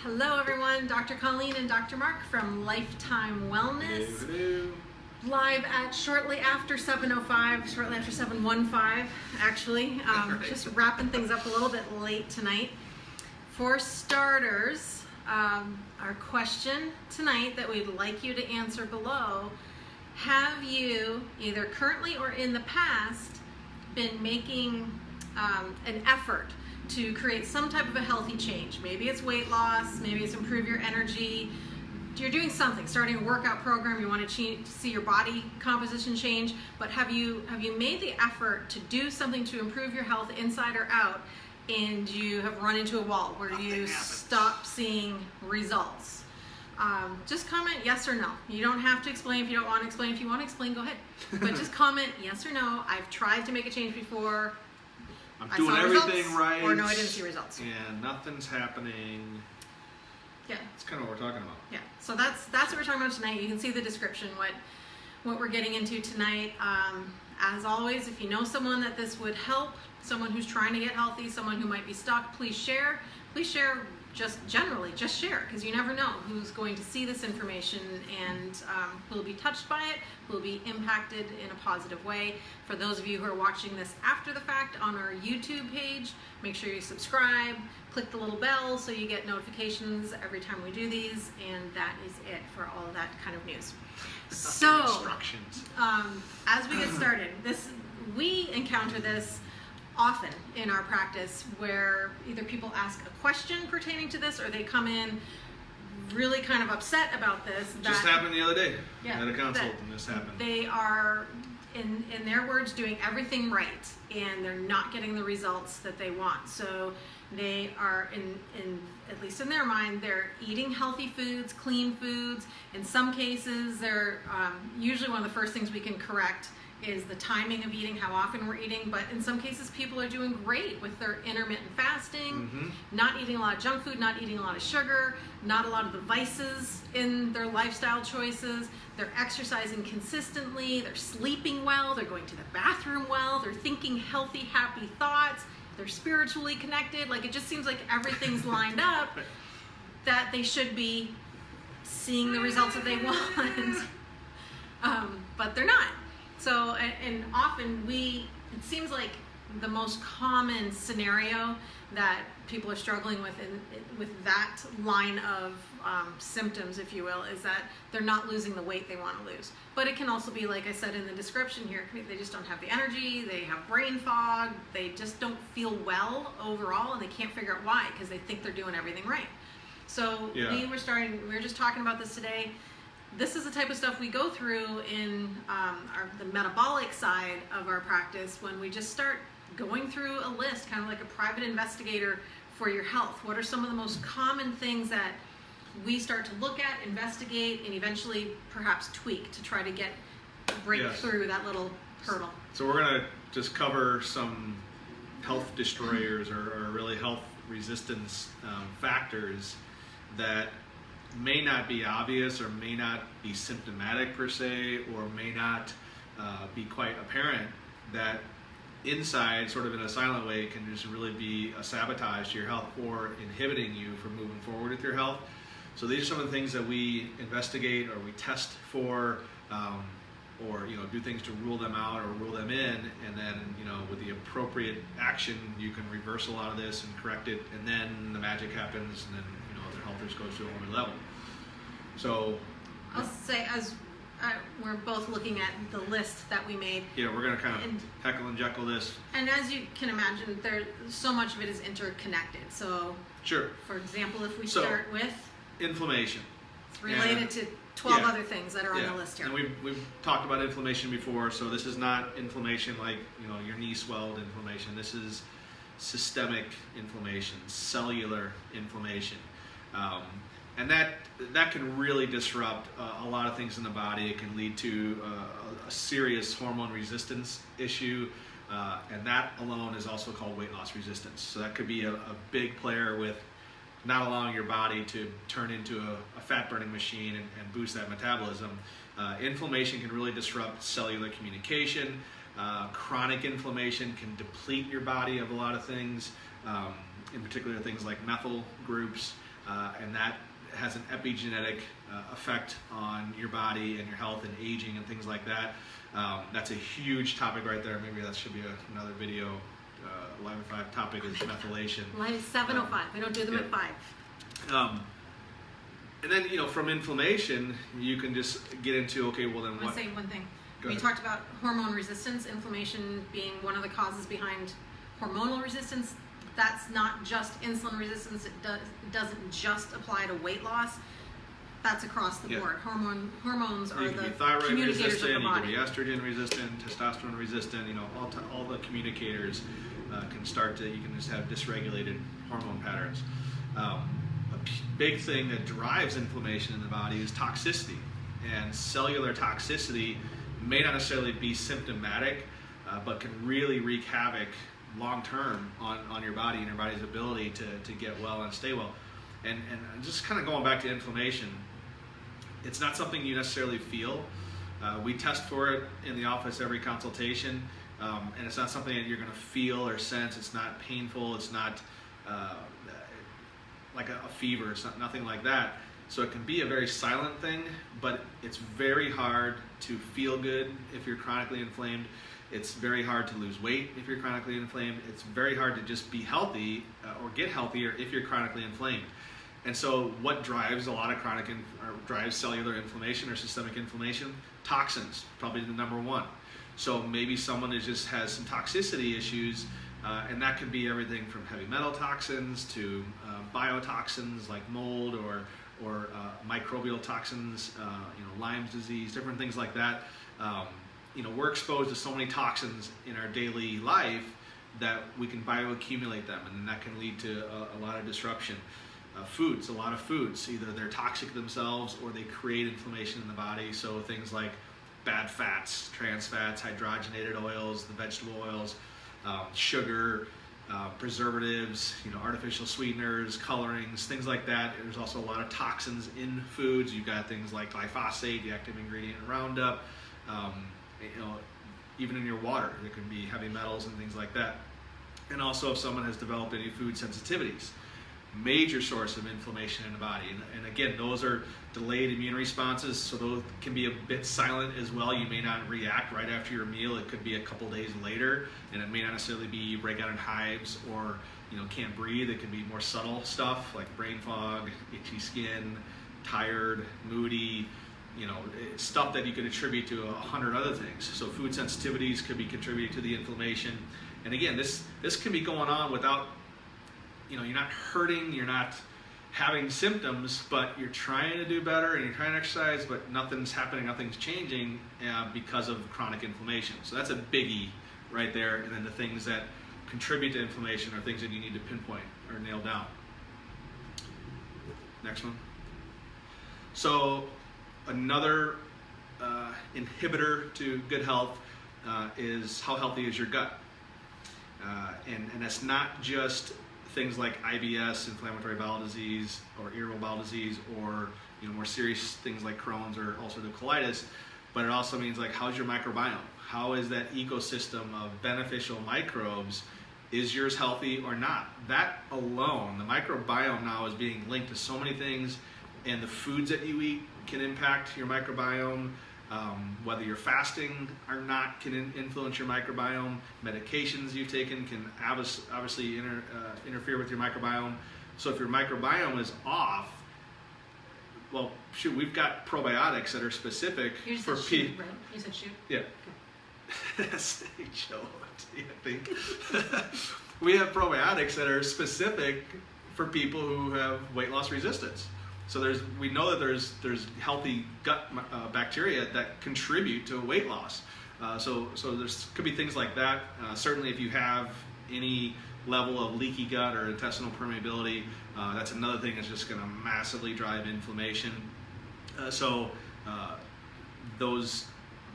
Hello everyone, Dr. Colleen and Dr. Mark from Lifetime Wellness. Hello. Live at shortly after 7:05, shortly after 7:15 actually. Right. Just wrapping things up a little bit late tonight. For starters, our question tonight that we'd like you to answer below: have you, either currently or in the past, been making an effort to create some type of a healthy change? Maybe it's weight loss, maybe it's improve your energy. You're doing something, starting a workout program, you want to see your body composition change, but have you made the effort to do something to improve your health inside or out, and you have run into a wall where you stop seeing results? Just comment yes or no. You don't have to explain if you don't want to explain. If you want to explain, go ahead. But just comment yes or no. I've tried to make a change before. I'm doing everything results, right. Or no, I didn't see results. And nothing's happening. Yeah. That's kind of what we're talking about. Yeah. So that's what we're talking about tonight. You can see the description, what we're getting into tonight. As always, if you know someone that this would help, someone who's trying to get healthy, someone who might be stuck, please share. Please share. Just generally, just share, because you never know who's going to see this information and who will be touched by it, who will be impacted in a positive way. For those of you who are watching this after the fact on our YouTube page, make sure you subscribe, click the little bell so you get notifications every time we do these, and that is it for all of that kind of news. So, instructions. As we get started, we encounter this often in our practice, where either people ask a question pertaining to this, or they come in really kind of upset about this. Just happened the other day. Yeah, At a consult, and this happened. They are, in their words, doing everything right, and they're not getting the results that they want. So they are, in at least in their mind, they're eating healthy foods, clean foods. In some cases, they're usually one of the first things we can correct is the timing of eating, how often we're eating. But in some cases, people are doing great with their intermittent fasting, not eating a lot of junk food, not eating a lot of sugar, not a lot of the vices in their lifestyle choices. They're exercising consistently, they're sleeping well, they're going to the bathroom well, they're thinking healthy, happy thoughts, they're spiritually connected. Like, it just seems like everything's lined up that they should be seeing the results that they want, but they're not. So, and often it seems like the most common scenario that people are struggling with that line of symptoms, if you will, is that they're not losing the weight they want to lose. But it can also be, like I said in the description here, they just don't have the energy, they have brain fog, they just don't feel well overall, and they can't figure out why, because they think they're doing everything right. So we were just talking about this today. This is the type of stuff we go through in the metabolic side of our practice, when we just start going through a list, kind of like a private investigator for your health. What are some of the most common things that we start to look at, investigate, and eventually perhaps tweak to try to break through that little hurdle? So we're going to just cover some health destroyers or really health resistance factors that may not be obvious, or may not be symptomatic per se, or may not be quite apparent, that inside, sort of in a silent way, can just really be a sabotage to your health, or inhibiting you from moving forward with your health. So these are some of the things that we investigate, or we test for, or do things to rule them out or rule them in, and then with the appropriate action, you can reverse a lot of this and correct it, and then the magic happens, and then their health just goes to a whole new level. So I'll say, as we're both looking at the list that we made. Yeah, we're going to kind of heckle and jekyll this. And as you can imagine, so much of it is interconnected. So, sure. For example, if we start with inflammation, it's related to 12 other things that are on the list here. And we've talked about inflammation before, so this is not inflammation like your knee swelled inflammation. This is systemic inflammation, cellular inflammation. And that can really disrupt a lot of things in the body. It can lead to a serious hormone resistance issue, and that alone is also called weight loss resistance. So that could be a big player with not allowing your body to turn into a fat-burning machine and boost that metabolism. Inflammation can really disrupt cellular communication. Chronic inflammation can deplete your body of a lot of things, in particular things like methyl groups. and that has an epigenetic effect on your body and your health and aging and things like that. That's a huge topic right there. Maybe that should be another video. Line 5 topic is methylation. Line is 7:05. We don't do them at 5. And then, from inflammation, you can just get into, okay, well then I want what? to say one thing. Go We ahead. talked about hormone resistance, inflammation being one of the causes behind hormonal resistance. That's not just insulin resistance. It doesn't just apply to weight loss. That's across the Yeah. board. Hormones are You can the be thyroid communicators resistant, of the you body. can be estrogen resistant, testosterone resistant, all the communicators can start to, you can just have dysregulated hormone patterns. Big thing that drives inflammation in the body is toxicity, and cellular toxicity may not necessarily be symptomatic, but can really wreak havoc long term on your body and your body's ability to get well and stay well. And just kind of going back to inflammation, it's not something you necessarily feel. We test for it in the office every consultation, and it's not something that you're going to feel or sense. It's not painful. It's not like a fever. It's nothing like that. So it can be a very silent thing, but it's very hard to feel good if you're chronically inflamed. It's very hard to lose weight if you're chronically inflamed. It's very hard to just be healthy or get healthier if you're chronically inflamed. And so what drives a lot of drives cellular inflammation or systemic inflammation? Toxins, probably the number one. So maybe someone just has some toxicity issues, and that could be everything from heavy metal toxins to biotoxins like mold or microbial toxins, Lyme's disease, different things like that. We're exposed to so many toxins in our daily life that we can bioaccumulate them, and that can lead to a lot of disruption. Foods, a lot of foods, either they're toxic themselves or they create inflammation in the body. So things like bad fats, trans fats, hydrogenated oils, the vegetable oils, sugar, preservatives, artificial sweeteners, colorings, things like that. There's also a lot of toxins in foods. You've got things like glyphosate, the active ingredient in Roundup. Even in your water, there can be heavy metals and things like that. And also if someone has developed any food sensitivities, major source of inflammation in the body. And again, those are delayed immune responses, so those can be a bit silent as well. You may not react right after your meal. It could be a couple days later, and it may not necessarily be breakout in hives or can't breathe. It can be more subtle stuff like brain fog, itchy skin, tired, moody, stuff that you could attribute to 100 other things. So food sensitivities could be contributing to the inflammation. And again, this can be going on without, you're not hurting, you're not having symptoms, but you're trying to do better and you're trying to exercise, but nothing's happening, nothing's changing because of chronic inflammation. So that's a biggie right there. And then the things that contribute to inflammation are things that you need to pinpoint or nail down. Next one. So another inhibitor to good health is how healthy is your gut. And that's not just things like IBS, inflammatory bowel disease, or irritable bowel disease, or more serious things like Crohn's or ulcerative colitis, but it also means like, how's your microbiome? How is that ecosystem of beneficial microbes? Is yours healthy or not? That alone, the microbiome now is being linked to so many things, and the foods that you eat can impact your microbiome. Whether you're fasting or not can influence your microbiome. Medications you've taken can obviously interfere with your microbiome. So if your microbiome is off, well, shoot, we've got probiotics that are specific for people. Right? You said shoot? Yeah. Snake Joe, I think. We have probiotics that are specific for people who have weight loss resistance. So we know that there's healthy gut bacteria that contribute to weight loss. So there's could be things like that. Certainly, if you have any level of leaky gut or intestinal permeability, that's another thing that's just going to massively drive inflammation. Those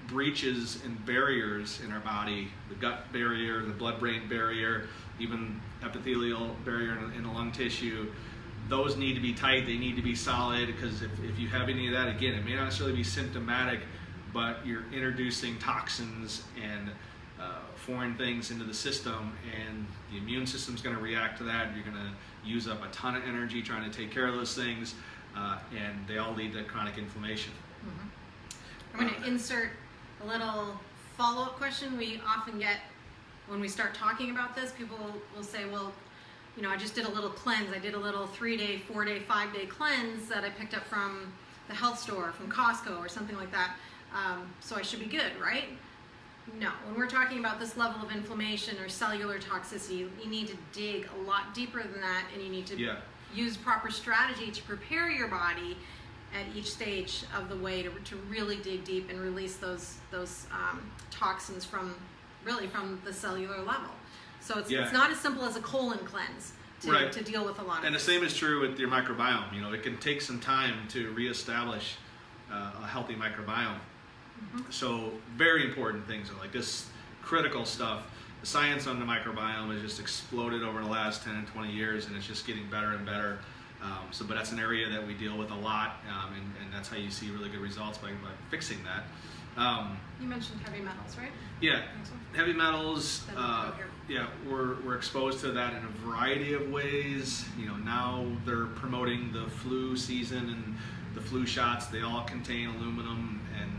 breaches and barriers in our body, the gut barrier, the blood-brain barrier, even epithelial barrier in the lung tissue, those need to be tight, they need to be solid, because if you have any of that, again, it may not necessarily be symptomatic, but you're introducing toxins and foreign things into the system, and the immune system's going to react to that. You're going to use up a ton of energy trying to take care of those things, and they all lead to chronic inflammation. I'm going to insert a little follow-up question we often get when we start talking about this. People will say, well, you know, I just did a little cleanse. I did a little 3-day, 4-day, 5-day cleanse that I picked up from the health store, from Costco or something like that. So I should be good, right? No. When we're talking about this level of inflammation or cellular toxicity, you need to dig a lot deeper than that, and you need to use proper strategy to prepare your body at each stage of the way to really dig deep and release those toxins from the cellular level. So it's not as simple as a colon cleanse to deal with a lot of And the same is true with your microbiome. You know, it can take some time to reestablish a healthy microbiome. So very important things are like this critical stuff. The science on the microbiome has just exploded over the last 10 and 20 years, and it's just getting better and better. But that's an area that we deal with a lot, and that's how you see really good results by fixing that. You mentioned heavy metals, right? Yeah, heavy metals. We're exposed to that in a variety of ways. You know, now they're promoting the flu season and the flu shots. They all contain aluminum, and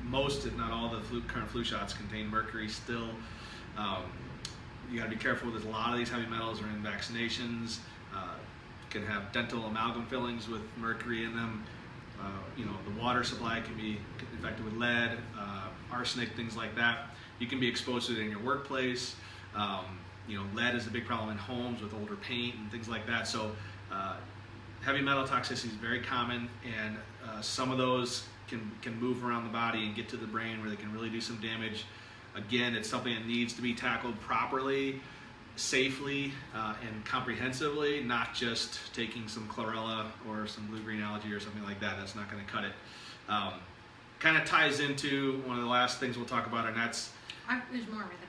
most, if not all, the current flu shots contain mercury still. You got to be careful with this. A lot of these heavy metals are in vaccinations. Can have dental amalgam fillings with mercury in them. You know, the water supply can be infected with lead, arsenic, things like that. You can be exposed to it in your workplace. You know, lead is a big problem in homes with older paint and things like that. So heavy metal toxicity is very common, and some of those can move around the body and get to the brain where they can really do some damage. Again, it's something that needs to be tackled properly, safely, and comprehensively, not just taking some chlorella or some blue-green algae or something like that. That's not going to cut it. Kind of ties into one of the last things we'll talk about, and that's... There's more with it.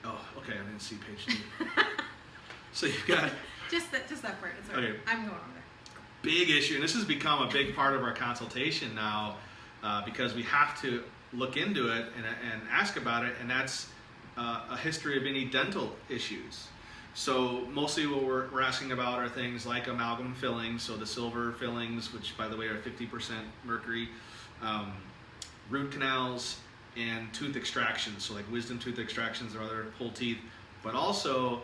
Oh, okay, I didn't see page 2. So you've got... just that part. It's okay. I'm going over there. Big issue, and this has become a big part of our consultation now, because we have to look into it and ask about it, and that's a history of any dental issues. So mostly what we're asking about are things like amalgam fillings, so the silver fillings, which by the way are 50% mercury, root canals, and tooth extractions, so like wisdom tooth extractions or other pull teeth, but also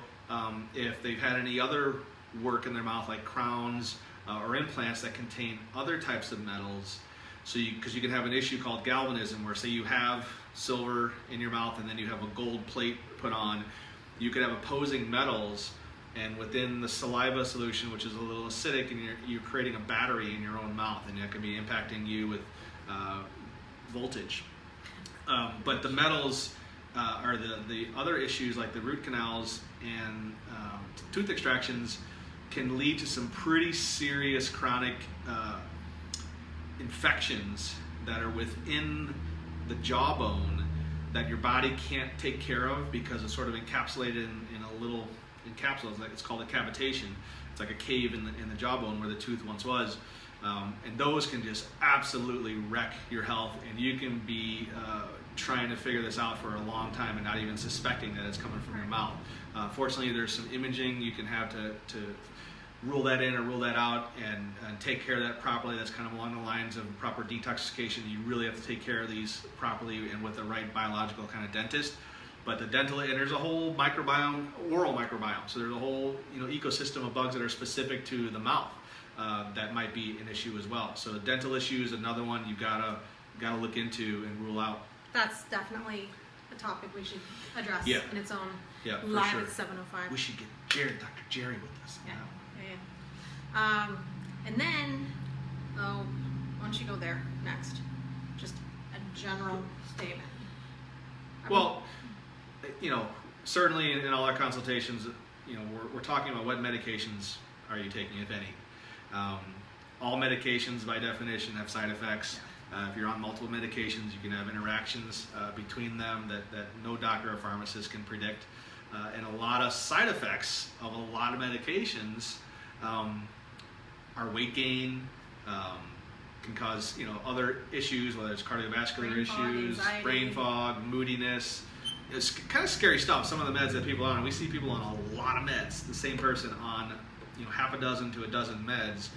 if they've had any other work in their mouth like crowns or implants that contain other types of metals. So because you can have an issue called galvanism, where say you have silver in your mouth and then you have a gold plate put on, you could have opposing metals, and within the saliva solution, which is a little acidic, and you're creating a battery in your own mouth, and that can be impacting you with voltage. But the metals are the other issues, like the root canals and tooth extractions, can lead to some pretty serious chronic infections that are within the jawbone that your body can't take care of because it's sort of encapsulated in a little capsule. It's called a cavitation. It's like a cave in the jawbone where the tooth once was. And those can just absolutely wreck your health, and you can be trying to figure this out for a long time and not even suspecting that it's coming from your mouth. Fortunately, there's some imaging you can have to rule that in or rule that out and take care of that properly. That's kind of along the lines of proper detoxification. You really have to take care of these properly and with the right biological kind of dentist. But the dental, and there's a whole microbiome, oral microbiome. So there's a whole ecosystem of bugs that are specific to the mouth that might be an issue as well. So dental issue is another one you've gotta look into and rule out. That's definitely a topic we should address in its own live at 7:05. We should get Dr. Jerry with us. Yeah. And then, why don't you go there next? Just a general statement. Well, certainly in all our consultations, we're talking about what medications are you taking, if any. All medications, by definition, have side effects. If you're on multiple medications, you can have interactions between them that no doctor or pharmacist can predict. And a lot of side effects of a lot of medications are weight gain, can cause, other issues, whether it's cardiovascular Brain fog, issues, anxiety. brain fog, moodiness. It's kind of scary stuff. Some of the meds that people are on, we see people on a lot of meds. The same person on, half a dozen to a dozen meds.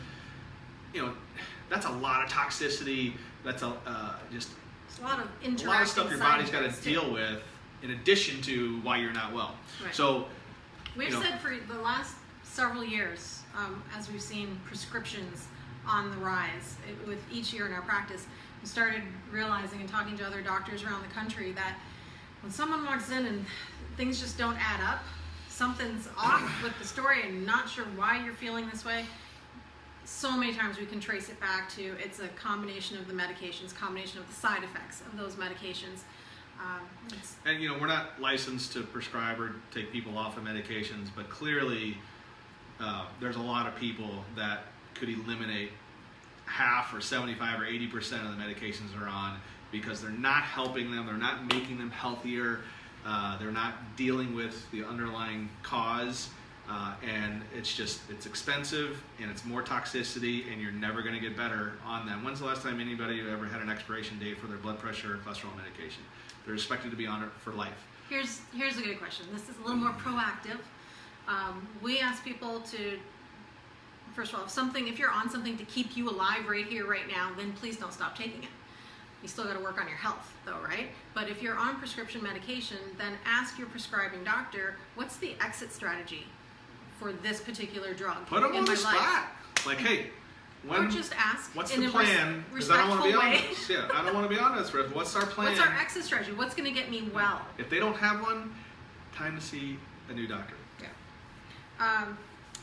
That's a lot of toxicity. That's just It's a lot of a lot of stuff your body's got to too. deal with, in addition to why you're not well. Right. So We've said for the last several years, as we've seen prescriptions on the rise with each year in our practice, we started realizing and talking to other doctors around the country that when someone walks in and things just don't add up, something's off with the story and not sure why you're feeling this way, so many times we can trace it back to it's a combination of the medications, combination of the side effects of those medications. And we're not licensed to prescribe or take people off of medications, but clearly there's a lot of people that could eliminate half or 75 or 80% of the medications they're on because they're not helping them, they're not making them healthier, they're not dealing with the underlying cause, and it's expensive and it's more toxicity and you're never going to get better on them. When's the last time anybody ever had an expiration date for their blood pressure or cholesterol medication? They're expected to be on it for life. Here's a good question. This is a little more proactive. We ask people to, first of all, if you're on something to keep you alive right here, right now, then please don't stop taking it. You still got to work on your health, though, right? But if you're on prescription medication, then ask your prescribing doctor, what's the exit strategy for this particular drug Put them in on my the life? spot. Like, hey, Or just ask. what's in the a plan? Because I don't want to be on respectful way. this. Yeah, I don't want to be on this. What's our plan? What's our exit strategy? What's going to get me well? If they don't have one, time to see a new doctor. Yeah.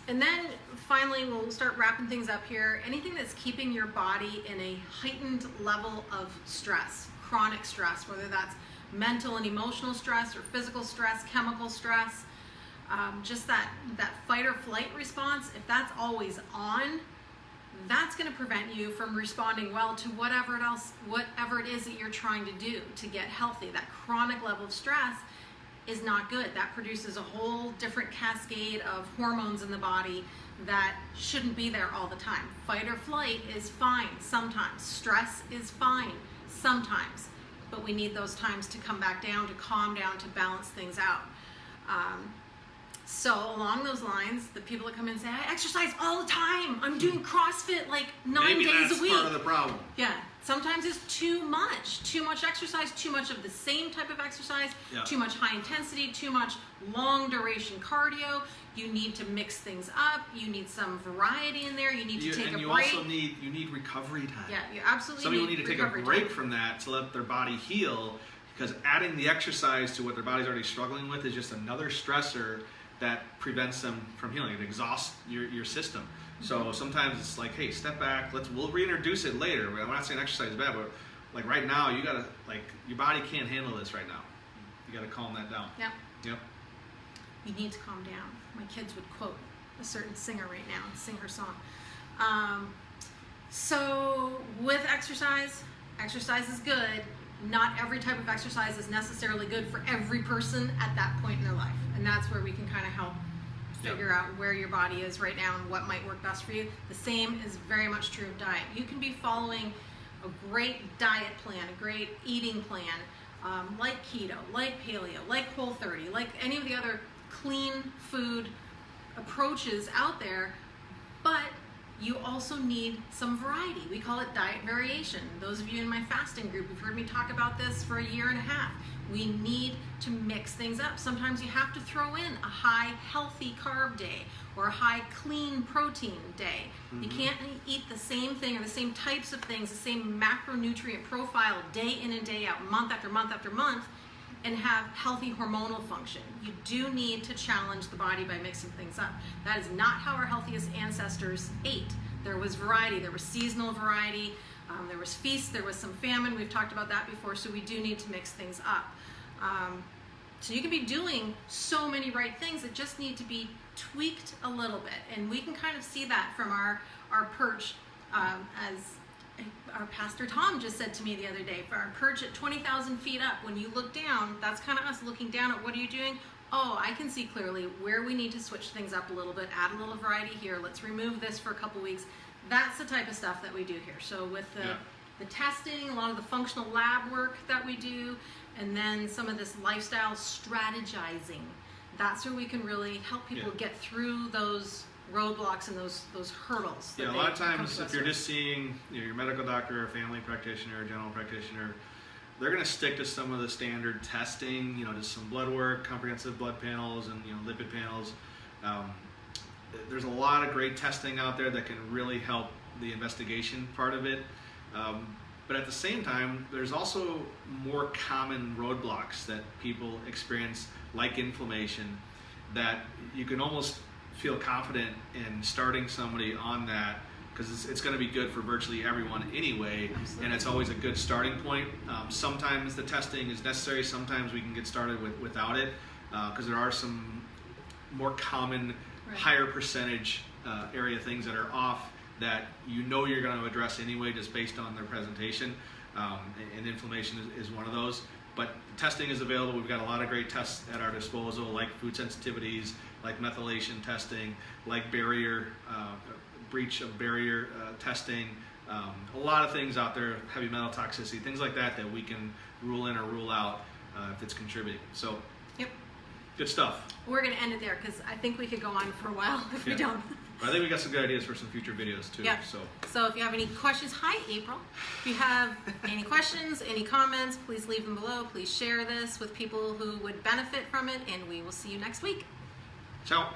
And then finally, we'll start wrapping things up here. Anything that's keeping your body in a heightened level of stress, chronic stress, whether that's mental and emotional stress or physical stress, chemical stress, just that fight or flight response, if that's always on, that's going to prevent you from responding well to whatever it is that you're trying to do to get healthy. That chronic level of stress is not good. That produces a whole different cascade of hormones in the body that shouldn't be there all the time. Fight or flight is fine sometimes. Stress is fine sometimes. But we need those times to come back down, to calm down, to balance things out. So along those lines, the people that come in and say, I exercise all the time. I'm doing CrossFit like 9 days a week. Maybe that's part of the problem. Yeah, sometimes it's too much exercise, too much of the same type of exercise, too much high intensity, too much long duration cardio. You need to mix things up. You need some variety in there. You need to take a break. And you also need recovery time. Yeah, you absolutely Some people need to take a break time from that to let their body heal, because adding the exercise to what their body's already struggling with is just another stressor that prevents them from healing. It exhausts your system. So sometimes it's like, hey, step back. We'll reintroduce it later. I'm not saying exercise is bad, but like right now, you gotta, like, your body can't handle this right now. You gotta calm that down. Yep. You need to calm down. My kids would quote a certain singer right now and sing her song. So with exercise is good. Not every type of exercise is necessarily good for every person at that point in their life. And that's where we can kind of help figure out where your body is right now and what might work best for you. The same is very much true of diet. You can be following a great diet plan, a great eating plan, like keto, like paleo, like Whole30, like any of the other clean food approaches out there, but you also need some variety. We call it diet variation. Those of you in my fasting group have heard me talk about this for a year and a half. We need to mix things up. Sometimes you have to throw in a high healthy carb day or a high clean protein day. Mm-hmm. You can't eat the same thing or the same types of things, the same macronutrient profile day in and day out, month after month after month, and have healthy hormonal function. You do need to challenge the body by mixing things up. That is not how our healthiest ancestors ate. There was variety, there was seasonal variety, there was feast, there was some famine. We've talked about that before, so we do need to mix things up. So you can be doing so many right things that just need to be tweaked a little bit. And we can kind of see that from our perch, as our Pastor Tom just said to me the other day, for our perch at 20,000 feet up, when you look down, that's kind of us looking down at what are you doing? oh, I can see clearly where we need to switch things up a little bit, add a little variety here, let's remove this for a couple weeks. That's the type of stuff that we do here. So with the testing, a lot of the functional lab work that we do, and then some of this lifestyle strategizing, that's where we can really help people get through those roadblocks and those hurdles. Yeah, a lot of times if you're just seeing your medical doctor or family practitioner or general practitioner, they're going to stick to some of the standard testing, just some blood work, comprehensive blood panels, and lipid panels. There's a lot of great testing out there that can really help the investigation part of it. But at the same time, there's also more common roadblocks that people experience, like inflammation, that you can almost feel confident in starting somebody on that, because it's going to be good for virtually everyone anyway. Absolutely. And it's always a good starting point. Sometimes the testing is necessary, sometimes we can get started without it, because there are some more common, higher percentage area things that are off that you're going to address anyway just based on their presentation, and inflammation is one of those. But testing is available. We've got a lot of great tests at our disposal, like food sensitivities, like methylation testing, like breach of barrier testing, a lot of things out there, heavy metal toxicity, things like that we can rule in or rule out if it's contributing. So, good stuff. We're going to end it there because I think we could go on for a while if we don't. I think we got some good ideas for some future videos too. Yeah. So if you have any questions, hi April. If you have any questions, any comments, please leave them below. Please share this with people who would benefit from it, and we will see you next week. Ciao.